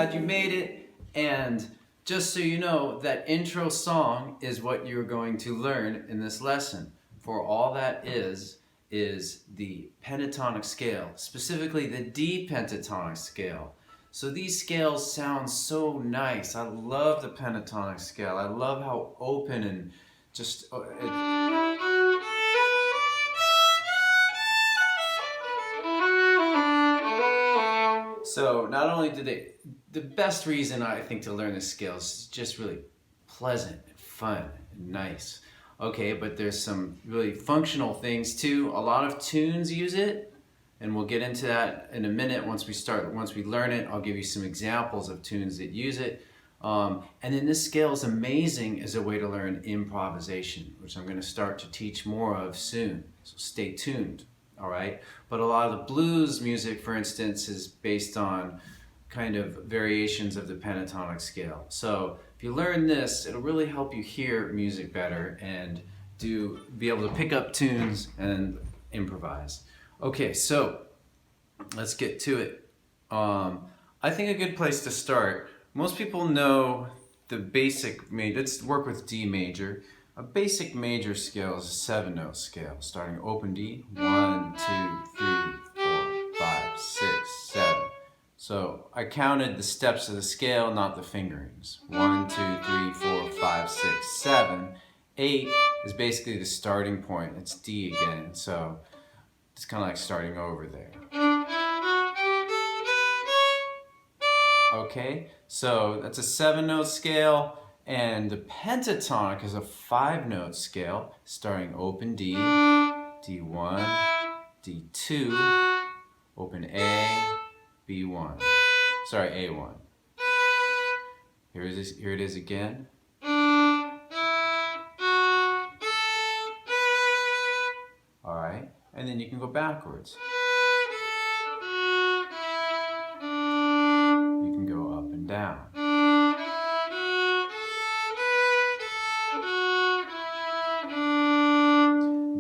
glad you made it. And just so you know, that intro song is what you're going to learn in this lesson. For all that is the pentatonic scale, specifically the D pentatonic scale. So these scales sound so nice. I love the pentatonic scale. I love how open and just... So not only do they, the best reason I think to learn this scale is just really pleasant and fun and nice. Okay, but there's some really functional things too. A lot of tunes use it, and we'll get into that in a minute once we learn it. I'll give you some examples of tunes that use it. And then this scale is amazing as a way to learn improvisation, which I'm going to start to teach more of soon. So stay tuned. All right, but a lot of the blues music, for instance, is based on kind of variations of the pentatonic scale. So if you learn this, it'll really help you hear music better and be able to pick up tunes and improvise. Okay, so let's get to it. I think a good place to start, most people know the basic major. Let's work with D major. A basic major scale is a 7-note scale, starting open D, 1, 2, 3, 4, 5, 6, 7. So I counted the steps of the scale, not the fingerings. 1, 2, 3, 4, 5, 6, 7. 8 is basically the starting point. It's D again, so it's kind of like starting over there. Okay, so that's a 7-note scale. And the pentatonic is a 5-note scale, starting open D, D1, D2, open A, B1. Sorry, A1. Here it is again. All right, and then you can go backwards. You can go up and down.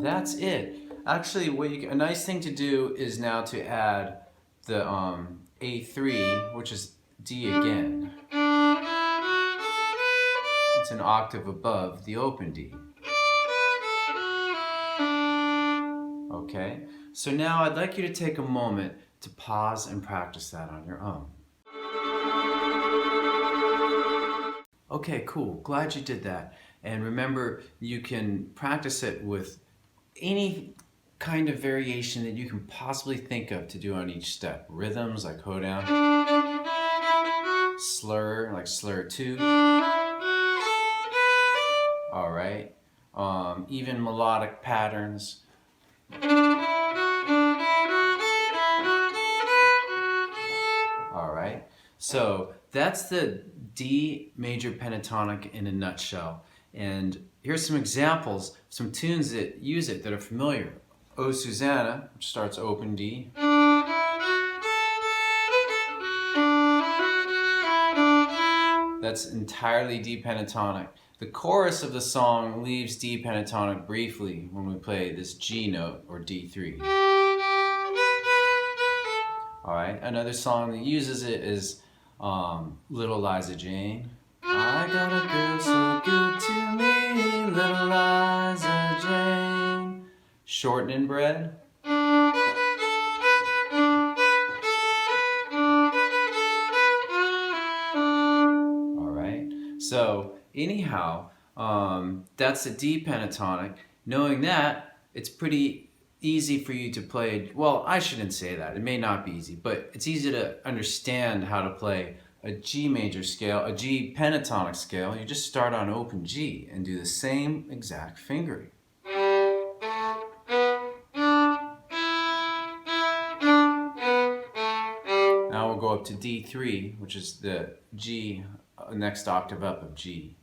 That's it. Actually, a nice thing to do is now to add the A3, which is D again. It's an octave above the open D. Okay, so now I'd like you to take a moment to pause and practice that on your own. Okay, cool. Glad you did that. And remember, you can practice it with any kind of variation that you can possibly think of to do on each step. Rhythms like hoedown, slur like slur 2. All right, even melodic patterns. All right, so that's the D major pentatonic in a nutshell. And here's some examples, some tunes that use it that are familiar. O Susanna, which starts open D. That's entirely D pentatonic. The chorus of the song leaves D pentatonic briefly when we play this G note, or D3. All right, another song that uses it is Little Liza Jane. I got a girl so good to me, little Liza Jane. Shortening bread. All right, so anyhow, that's a D pentatonic. Knowing that, it's pretty easy for you to play. Well, I shouldn't say that. It may not be easy, but it's easy to understand how to play a G major scale, a G pentatonic scale. You just start on open G and do the same exact fingering. Now we'll go up to D3, which is the G, next octave up of G.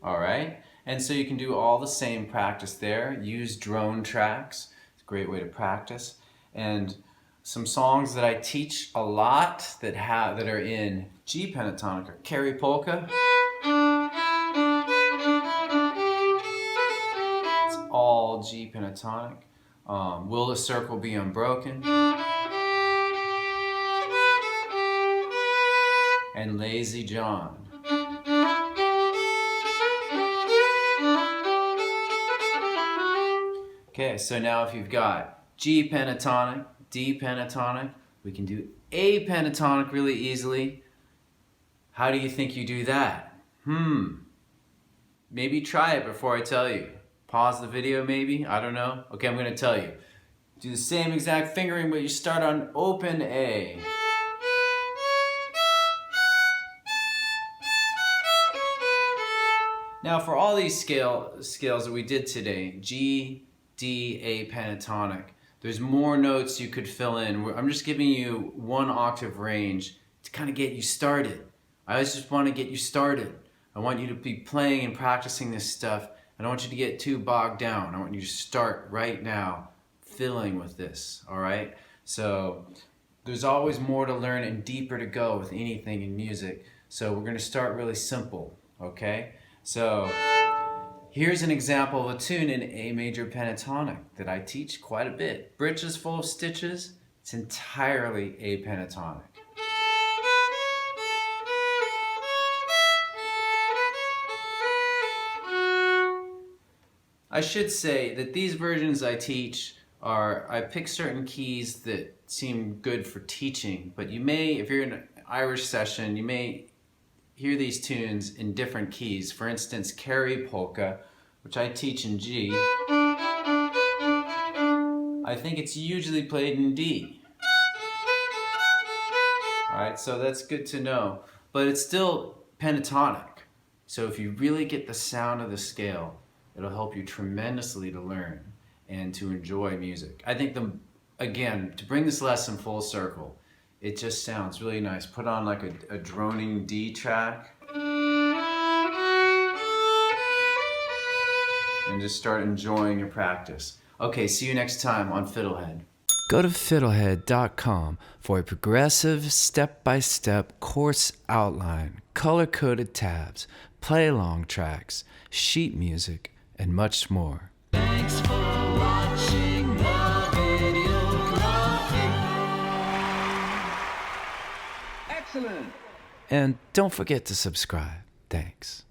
All right, and so you can do all the same practice there. Use drone tracks. It's a great way to practice. And some songs that I teach a lot that are in G pentatonic are Carrie Polka. It's all G pentatonic. Will the Circle Be Unbroken? And Lazy John. Okay, so now if you've got G pentatonic, D pentatonic, we can do A pentatonic really easily. How do you think you do that? Maybe try it before I tell you. Pause the video maybe, I don't know. Okay, I'm gonna tell you. Do the same exact fingering, but you start on open A. Now for all these scales that we did today, G, D, A pentatonic, there's more notes you could fill in. I'm just giving you one octave range to kind of get you started. I always just want to get you started. I want you to be playing and practicing this stuff. I don't want you to get too bogged down. I want you to start right now fiddling with this, all right? So there's always more to learn and deeper to go with anything in music. So we're going to start really simple, okay? So here's an example of a tune in A major pentatonic that I teach quite a bit. Britches Full of Stitches, it's entirely A pentatonic. I should say that these versions I teach I pick certain keys that seem good for teaching, but you may, if you're in an Irish session, you may hear these tunes in different keys. For instance, Kerry Polka, which I teach in G. I think it's usually played in D. Alright, so that's good to know. But it's still pentatonic. So if you really get the sound of the scale, it'll help you tremendously to learn and to enjoy music. I think, again, to bring this lesson full circle, it just sounds really nice. Put on like a droning D track and just start enjoying your practice. Okay, see you next time on FiddleHed. Go to FiddleHed.com for a progressive, step-by-step course outline, color-coded tabs, play-along tracks, sheet music, and much more. Thanks for watching the video. Excellent! And don't forget to subscribe. Thanks.